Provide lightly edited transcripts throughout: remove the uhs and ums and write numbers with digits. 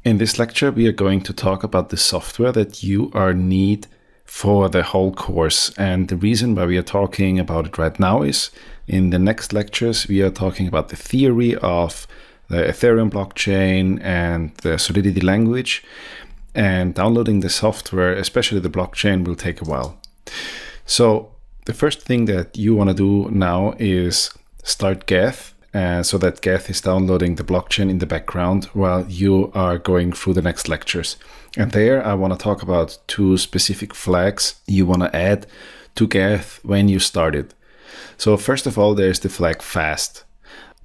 In this lecture, we are going to talk about the software that you need for the whole course. And the reason why we are talking about it right now is in the next lectures, we are talking about the theory of the Ethereum blockchain and the Solidity language. And downloading the software, especially the blockchain, will take a while. So the first thing that you want to do now is start Geth. So that Geth is downloading the blockchain in the background while you are going through the next lectures. And there I want to talk about two specific flags you want to add to Geth when you start it. So first of all, there's the flag fast.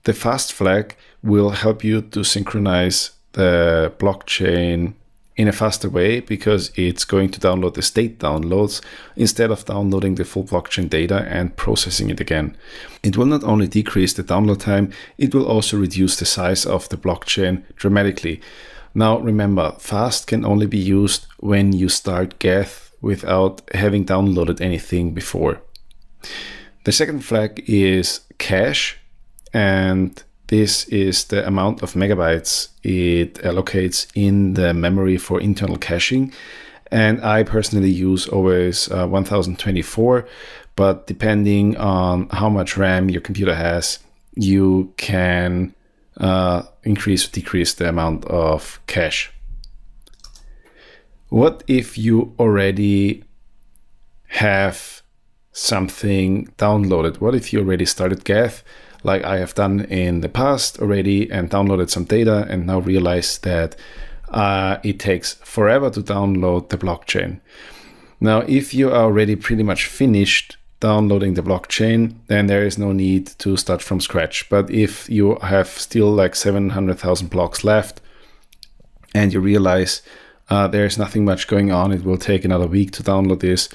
The fast flag will help you to synchronize the blockchain in a faster way because it's going to download the state downloads instead of downloading the full blockchain data and processing it again. It will not only decrease the download time, it will also reduce the size of the blockchain dramatically. Now remember, fast can only be used when you start Geth without having downloaded anything before. The second flag is cache, and this is the amount of megabytes it allocates in the memory for internal caching. And I personally use always 1024, but depending on how much RAM your computer has, you can increase or decrease the amount of cache. What if you already have something downloaded? What if you already started Geth, like I have done in the past already, and downloaded some data and now realize that it takes forever to download the blockchain? Now, if you are already pretty much finished downloading the blockchain, then there is no need to start from scratch. But if you have still like 700,000 blocks left and you realize there's nothing much going on, it will take another week to download this,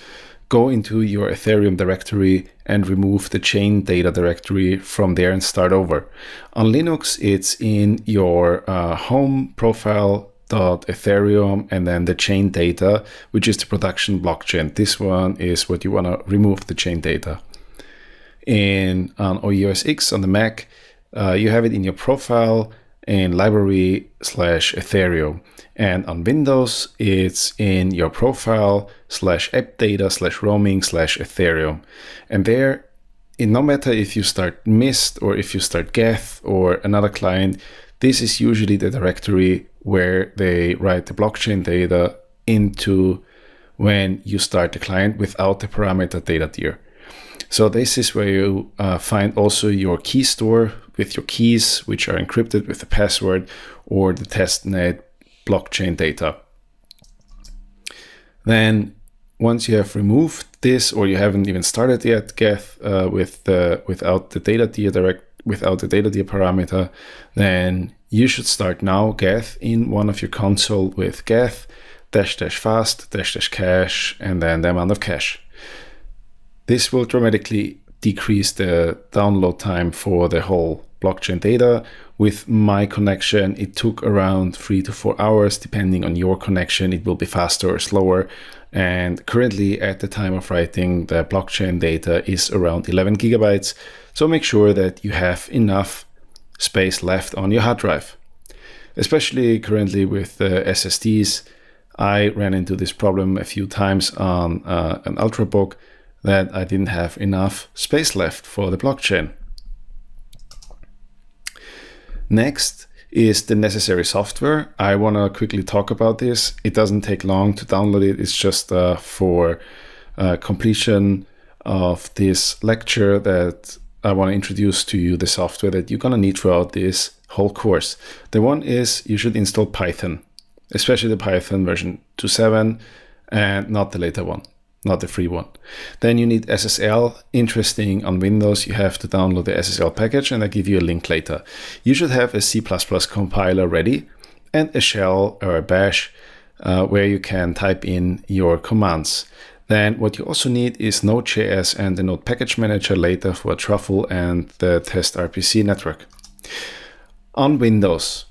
go into your Ethereum directory and remove the chain data directory from there and start over. On Linux, it's in your home profile.ethereum and then the chain data, which is the production blockchain. This one is what you want to remove the chain data. On OS X on the Mac, you have it in your profile in library/Ethereum. And on Windows, it's in your profile /appdata/roaming/Ethereum. And there, no matter if you start Mist or if you start Geth or another client, this is usually the directory where they write the blockchain data into when you start the client without the parameter data tier. So this is where you find also your key store with your keys, which are encrypted with the password, or the testnet blockchain data. Then once you have removed this, or you haven't even started yet Geth without the data tier parameter, then you should start now Geth in one of your console with Geth --fast --cache and then the amount of cache. This will dramatically decrease the download time for the whole blockchain data. With my connection, it took around 3 to 4 hours. Depending on your connection, it will be faster or slower. And currently, at the time of writing, the blockchain data is around 11 gigabytes. So make sure that you have enough space left on your hard drive. Especially currently with the SSDs, I ran into this problem a few times on an Ultrabook, that I didn't have enough space left for the blockchain. Next is the necessary software. I want to quickly talk about this. It doesn't take long to download it. It's just for completion of this lecture that I want to introduce to you the software that you're going to need throughout this whole course. The one is you should install Python, especially the Python version 2.7 and not the later one, not the free one. Then you need SSL. Interesting, on Windows, you have to download the SSL package, and I'll give you a link later. You should have a C++ compiler ready and a shell or a bash where you can type in your commands. Then what you also need is Node.js and the Node Package Manager later for Truffle and the test RPC network. On Windows,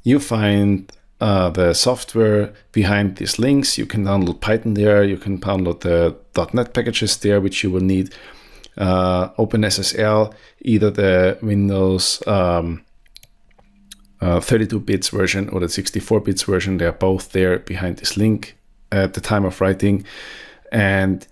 you find the software behind these links. You can download Python there. You can download the .NET packages there, which you will need. OpenSSL, either the Windows 32 bits version or the 64 bits version. They're both there behind this link at the time of writing. And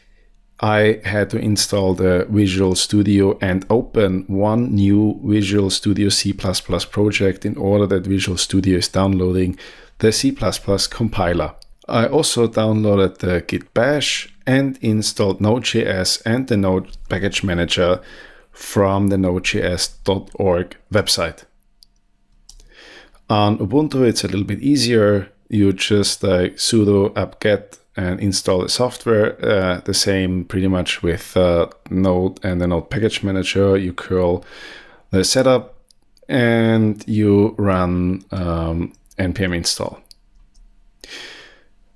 I had to install the Visual Studio and open one new Visual Studio C++ project in order that Visual Studio is downloading the C++ compiler. I also downloaded the Git Bash and installed Node.js and the Node Package Manager from the nodejs.org website. On Ubuntu, it's a little bit easier. You just sudo apt-get and install the software. The same pretty much with Node and the Node Package Manager. You curl the setup and you run npm install.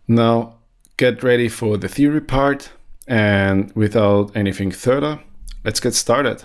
Now get ready for the theory part, and without anything further, let's get started.